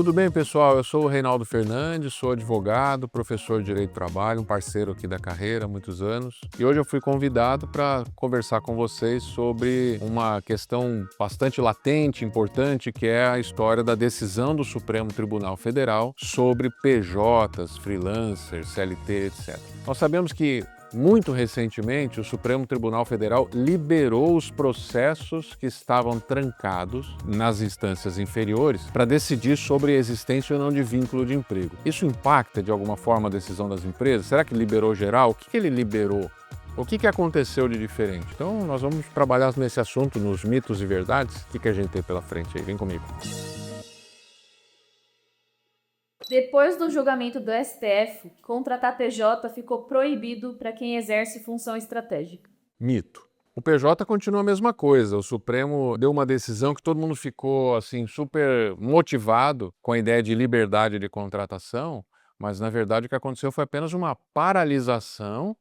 Tudo bem, pessoal? Eu sou o Reinaldo Fernandes, sou advogado, professor de Direito do Trabalho, um parceiro aqui da carreira há muitos anos. E hoje eu fui convidado para conversar com vocês sobre uma questão bastante latente, importante, que é a história da decisão do Supremo Tribunal Federal sobre PJs, freelancers, CLT, etc. Nós sabemos que muito recentemente, o Supremo Tribunal Federal liberou os processos que estavam trancados nas instâncias inferiores para decidir sobre a existência ou não de vínculo de emprego. Isso impacta de alguma forma a decisão das empresas? Será que liberou geral? O que ele liberou? O que aconteceu de diferente? Então, nós vamos trabalhar nesse assunto, nos mitos e verdades. O que a gente tem pela frente aí? Vem comigo. Depois do julgamento do STF, contratar PJ ficou proibido para quem exerce função estratégica. Mito. O PJ continua a mesma coisa. O Supremo deu uma decisão que todo mundo ficou assim super motivado com a ideia de liberdade de contratação, mas na verdade o que aconteceu foi apenas uma paralisação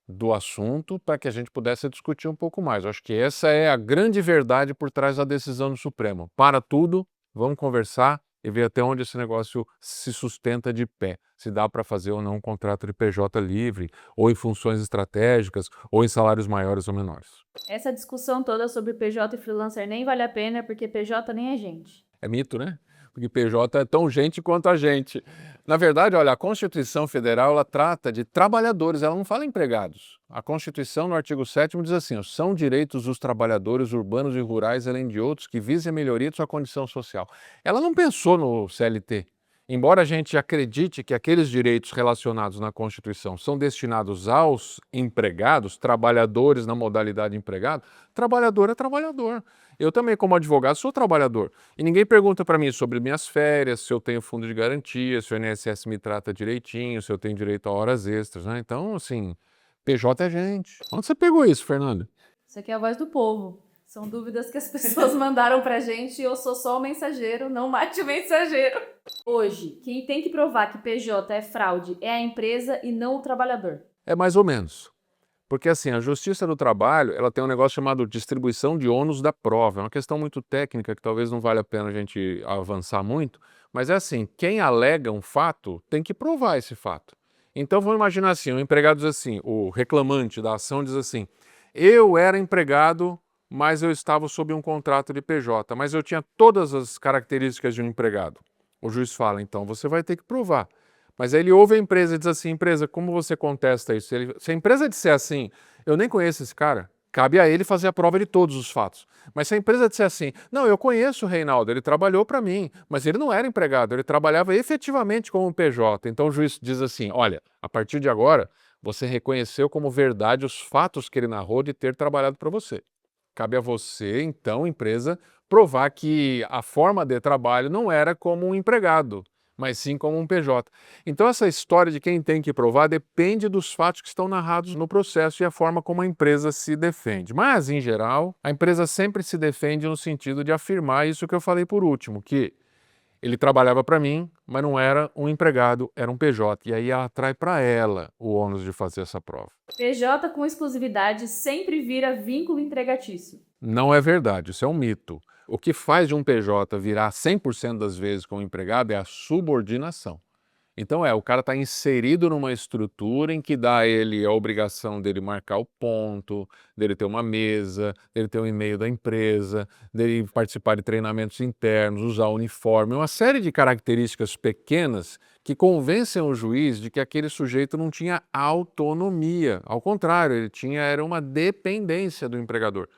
do assunto para que a gente pudesse discutir um pouco mais. Eu acho que essa é a grande verdade por trás da decisão do Supremo. Para tudo, vamos conversar e ver até onde esse negócio se sustenta de pé. Se dá para fazer ou não um contrato de PJ livre, ou em funções estratégicas, ou em salários maiores ou menores. Essa discussão toda sobre PJ e freelancer nem vale a pena porque PJ nem é gente. É mito, né? Porque PJ é tão gente quanto a gente. Na verdade, olha, a Constituição Federal ela trata de trabalhadores, ela não fala empregados. A Constituição, no artigo 7º, diz assim, são direitos dos trabalhadores urbanos e rurais, além de outros, que visem a melhoria de sua condição social. Ela não pensou no CLT. Embora a gente acredite que aqueles direitos relacionados na Constituição são destinados aos empregados, trabalhadores na modalidade empregado, trabalhador é trabalhador. Eu também, como advogado, sou trabalhador. E ninguém pergunta para mim sobre minhas férias, se eu tenho fundo de garantia, se o INSS me trata direitinho, se eu tenho direito a horas extras, né? Então, assim, PJ é gente. Onde você pegou isso, Fernando? Isso aqui é a voz do povo. São dúvidas que as pessoas mandaram pra gente e eu sou só o mensageiro, não mate o mensageiro. Hoje, quem tem que provar que PJ é fraude é a empresa e não o trabalhador. É mais ou menos. Porque assim, a Justiça do Trabalho, ela tem um negócio chamado distribuição de ônus da prova. É uma questão muito técnica que talvez não valha a pena a gente avançar muito, mas é assim, quem alega um fato tem que provar esse fato. Então vamos imaginar assim, o empregado diz assim, o reclamante da ação diz assim, eu era empregado, mas eu estava sob um contrato de PJ, mas eu tinha todas as características de um empregado. O juiz fala, então você vai ter que provar. Mas aí ele ouve a empresa e diz assim, empresa, como você contesta isso? Se a empresa disser assim, eu nem conheço esse cara, cabe a ele fazer a prova de todos os fatos. Mas se a empresa disser assim, não, eu conheço o Reinaldo, ele trabalhou para mim, mas ele não era empregado, ele trabalhava efetivamente como PJ. Então o juiz diz assim, olha, a partir de agora, você reconheceu como verdade os fatos que ele narrou de ter trabalhado para você. Cabe a você, então, empresa, provar que a forma de trabalho não era como um empregado, mas sim como um PJ. Então essa história de quem tem que provar depende dos fatos que estão narrados no processo e a forma como a empresa se defende. Mas, em geral, a empresa sempre se defende no sentido de afirmar isso que eu falei por último, que ele trabalhava para mim, mas não era um empregado, era um PJ. E aí ela atrai para ela o ônus de fazer essa prova. PJ com exclusividade sempre vira vínculo empregatício. Não é verdade, isso é um mito. O que faz de um PJ virar 100% das vezes como empregado é a subordinação. Então o cara está inserido numa estrutura em que dá a ele a obrigação dele marcar o ponto, dele ter uma mesa, dele ter um e-mail da empresa, dele participar de treinamentos internos, usar uniforme, uma série de características pequenas que convencem o juiz de que aquele sujeito não tinha autonomia. Ao contrário, ele era uma dependência do empregador.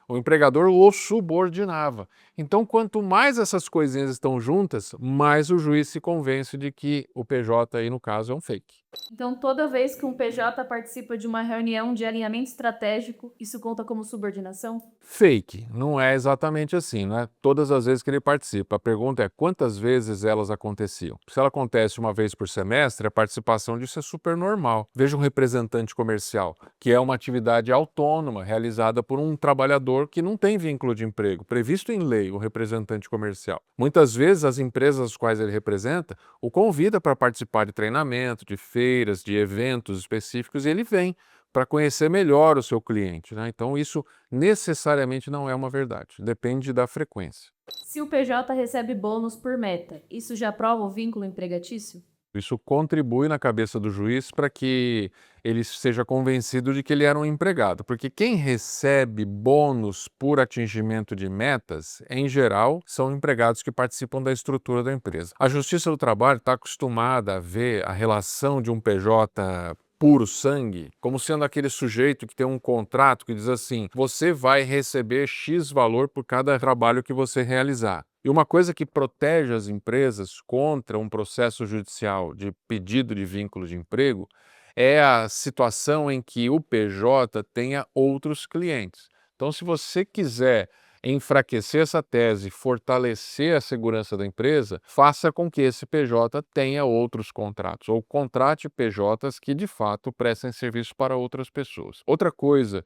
O empregador o subordinava. Então, quanto mais essas coisinhas estão juntas, mais o juiz se convence de que o PJ aí, no caso, é um fake. Então, toda vez que um PJ participa de uma reunião de alinhamento estratégico, isso conta como subordinação? Fake, não é exatamente assim, né? Todas as vezes que ele participa. A pergunta é quantas vezes elas aconteciam. Se ela acontece uma vez por semestre, a participação disso é super normal. Veja um representante comercial, que é uma atividade autônoma realizada por um trabalhador que não tem vínculo de emprego, previsto em lei, o representante comercial. Muitas vezes as empresas as quais ele representa o convida para participar de treinamento, de feiras, de eventos específicos e ele vem para conhecer melhor o seu cliente, né? Então isso necessariamente não é uma verdade, depende da frequência. Se o PJ recebe bônus por meta, isso já prova o vínculo empregatício? Isso contribui na cabeça do juiz para que ele seja convencido de que ele era um empregado, porque quem recebe bônus por atingimento de metas, em geral, são empregados que participam da estrutura da empresa. A Justiça do Trabalho está acostumada a ver a relação de um PJ puro sangue como sendo aquele sujeito que tem um contrato que diz assim: você vai receber X valor por cada trabalho que você realizar. E uma coisa que protege as empresas contra um processo judicial de pedido de vínculo de emprego é a situação em que o PJ tenha outros clientes. Então, se você quiser enfraquecer essa tese, fortalecer a segurança da empresa, faça com que esse PJ tenha outros contratos ou contrate PJs que de fato prestem serviço para outras pessoas. Outra coisa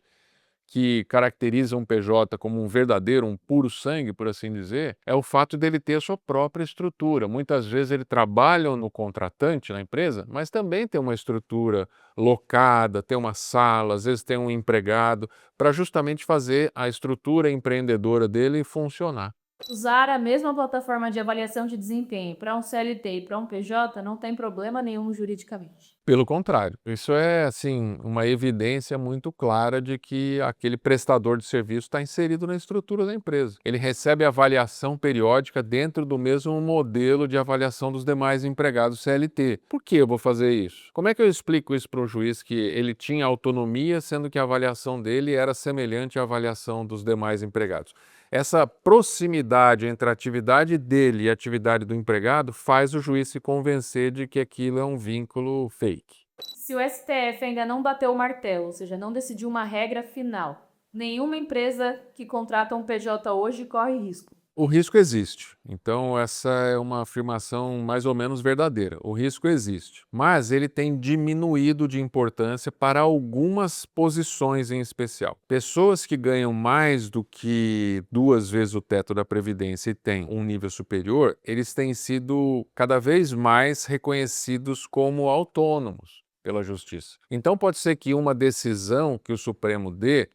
que caracteriza um PJ como um verdadeiro, um puro sangue, por assim dizer, é o fato dele ter a sua própria estrutura. Muitas vezes ele trabalha no contratante, na empresa, mas também tem uma estrutura locada, tem uma sala, às vezes tem um empregado, para justamente fazer a estrutura empreendedora dele funcionar. Usar a mesma plataforma de avaliação de desempenho para um CLT e para um PJ não tem problema nenhum juridicamente. Pelo contrário, isso é assim uma evidência muito clara de que aquele prestador de serviço está inserido na estrutura da empresa. Ele recebe avaliação periódica dentro do mesmo modelo de avaliação dos demais empregados CLT. Por que eu vou fazer isso? Como é que eu explico isso para o juiz que ele tinha autonomia, sendo que a avaliação dele era semelhante à avaliação dos demais empregados? Essa proximidade entre a atividade dele e a atividade do empregado faz o juiz se convencer de que aquilo é um vínculo fake. Se o STF ainda não bateu o martelo, ou seja, não decidiu uma regra final, nenhuma empresa que contrata um PJ hoje corre risco. O risco existe, então essa é uma afirmação mais ou menos verdadeira. O risco existe, mas ele tem diminuído de importância para algumas posições em especial. Pessoas que ganham mais do que 2 vezes o teto da Previdência e têm um nível superior, eles têm sido cada vez mais reconhecidos como autônomos pela Justiça. Então pode ser que uma decisão que o Supremo dê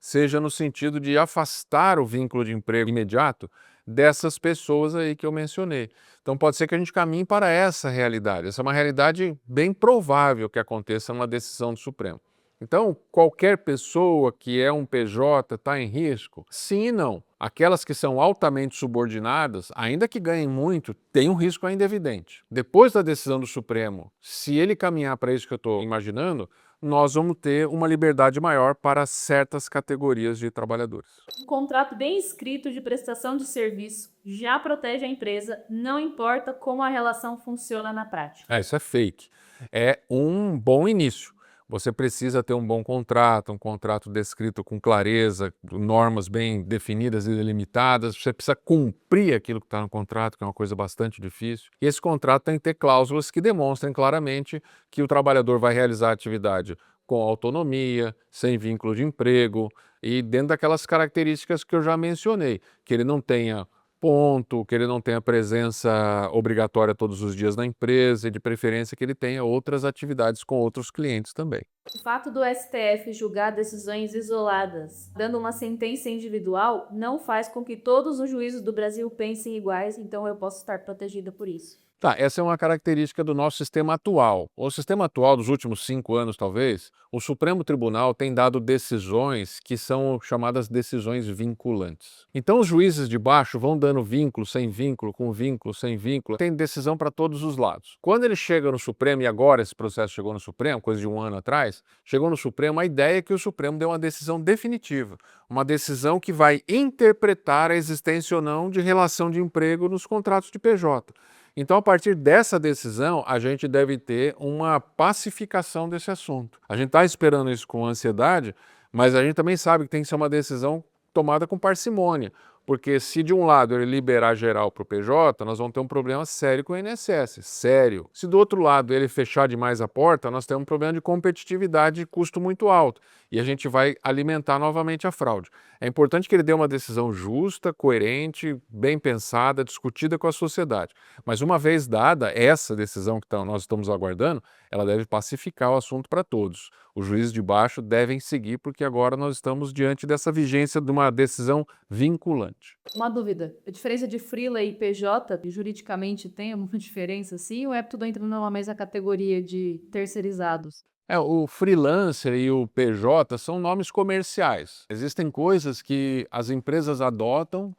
seja no sentido de afastar o vínculo de emprego imediato dessas pessoas aí que eu mencionei. Então pode ser que a gente caminhe para essa realidade. Essa é uma realidade bem provável que aconteça numa decisão do Supremo. Então, qualquer pessoa que é um PJ está em risco? Sim e não. Aquelas que são altamente subordinadas, ainda que ganhem muito, têm um risco ainda evidente. Depois da decisão do Supremo, se ele caminhar para isso que eu estou imaginando, nós vamos ter uma liberdade maior para certas categorias de trabalhadores. Um contrato bem escrito de prestação de serviço já protege a empresa, não importa como a relação funciona na prática. Isso é fake. É um bom início. Você precisa ter um bom contrato, um contrato descrito com clareza, normas bem definidas e delimitadas. Você precisa cumprir aquilo que está no contrato, que é uma coisa bastante difícil. E esse contrato tem que ter cláusulas que demonstrem claramente que o trabalhador vai realizar a atividade com autonomia, sem vínculo de emprego e dentro daquelas características que eu já mencionei, que ele não tenha ponto, que ele não tenha presença obrigatória todos os dias na empresa e de preferência que ele tenha outras atividades com outros clientes também. O fato do STF julgar decisões isoladas, dando uma sentença individual, não faz com que todos os juízes do Brasil pensem iguais, então eu posso estar protegida por isso. Tá, essa é uma característica do nosso sistema atual. O sistema atual dos últimos 5 anos, talvez, o Supremo Tribunal tem dado decisões que são chamadas decisões vinculantes. Então, os juízes de baixo vão dando vínculo, sem vínculo, com vínculo, sem vínculo. Tem decisão para todos os lados. Quando ele chega no Supremo, e agora esse processo chegou no Supremo, coisa de 1 ano atrás, chegou no Supremo, a ideia é que o Supremo dê uma decisão definitiva. Uma decisão que vai interpretar a existência ou não de relação de emprego nos contratos de PJ. Então, a partir dessa decisão, a gente deve ter uma pacificação desse assunto. A gente está esperando isso com ansiedade, mas a gente também sabe que tem que ser uma decisão tomada com parcimônia, porque se de um lado ele liberar geral para o PJ, nós vamos ter um problema sério com o INSS, sério. Se do outro lado ele fechar demais a porta, nós temos um problema de competitividade e custo muito alto, e a gente vai alimentar novamente a fraude. É importante que ele dê uma decisão justa, coerente, bem pensada, discutida com a sociedade. Mas uma vez dada essa decisão que nós estamos aguardando, ela deve pacificar o assunto para todos. Os juízes de baixo devem seguir, porque agora nós estamos diante dessa vigência de uma decisão vinculante. relevante. Uma dúvida, a diferença de freela e PJ, juridicamente tem alguma diferença assim, ou é tudo entra numa mesma categoria de terceirizados? O freelancer e o PJ são nomes comerciais. Existem coisas que as empresas adotam,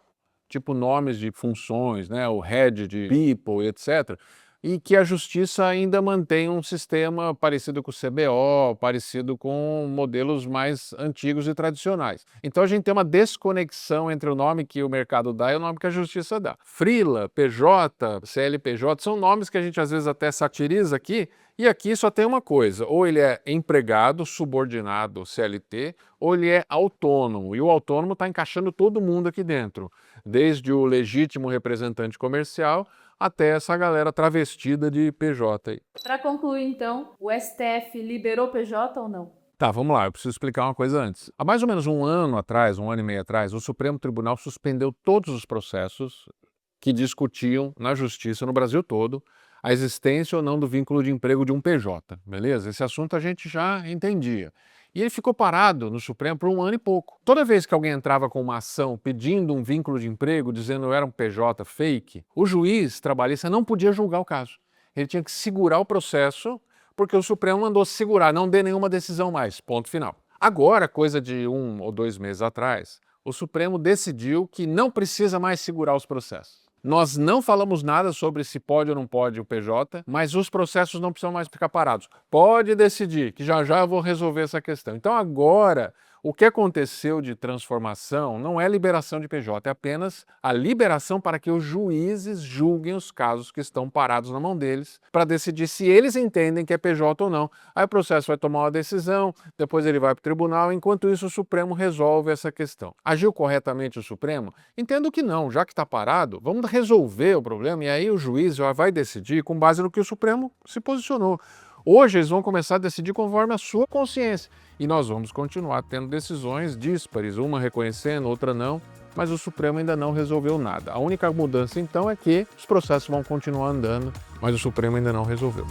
tipo nomes de funções, né, o head de people, etc., e que a justiça ainda mantém um sistema parecido com o CBO, parecido com modelos mais antigos e tradicionais. Então a gente tem uma desconexão entre o nome que o mercado dá e o nome que a justiça dá. Freela, PJ, CLPJ são nomes que a gente às vezes até satiriza aqui, e aqui só tem uma coisa: ou ele é empregado, subordinado, CLT, ou ele é autônomo, e o autônomo está encaixando todo mundo aqui dentro, desde o legítimo representante comercial até essa galera travestida de PJ aí. Para concluir, então, o STF liberou PJ ou não? Tá, vamos lá, eu preciso explicar uma coisa antes. Há mais ou menos um ano atrás, um ano e meio atrás, o Supremo Tribunal suspendeu todos os processos que discutiam na justiça no Brasil todo a existência ou não do vínculo de emprego de um PJ, beleza? Esse assunto a gente já entendia. E ele ficou parado no Supremo por um ano e pouco. Toda vez que alguém entrava com uma ação pedindo um vínculo de emprego, dizendo eu era um PJ fake, o juiz trabalhista não podia julgar o caso. Ele tinha que segurar o processo, porque o Supremo mandou segurar, não dê nenhuma decisão mais, ponto final. Agora, coisa de 1 ou 2 meses atrás, o Supremo decidiu que não precisa mais segurar os processos. Nós não falamos nada sobre se pode ou não pode o PJ, mas os processos não precisam mais ficar parados. Pode decidir, que já já eu vou resolver essa questão. Então agora, o que aconteceu de transformação não é liberação de PJ, é apenas a liberação para que os juízes julguem os casos que estão parados na mão deles, para decidir se eles entendem que é PJ ou não. Aí o processo vai tomar uma decisão, depois ele vai para o tribunal, enquanto isso o Supremo resolve essa questão. Agiu corretamente o Supremo? Entendo que não, já que está parado, vamos resolver o problema e aí o juiz já vai decidir com base no que o Supremo se posicionou. Hoje eles vão começar a decidir conforme a sua consciência e nós vamos continuar tendo decisões díspares, uma reconhecendo, outra não, mas o Supremo ainda não resolveu nada. A única mudança então é que os processos vão continuar andando, mas o Supremo ainda não resolveu.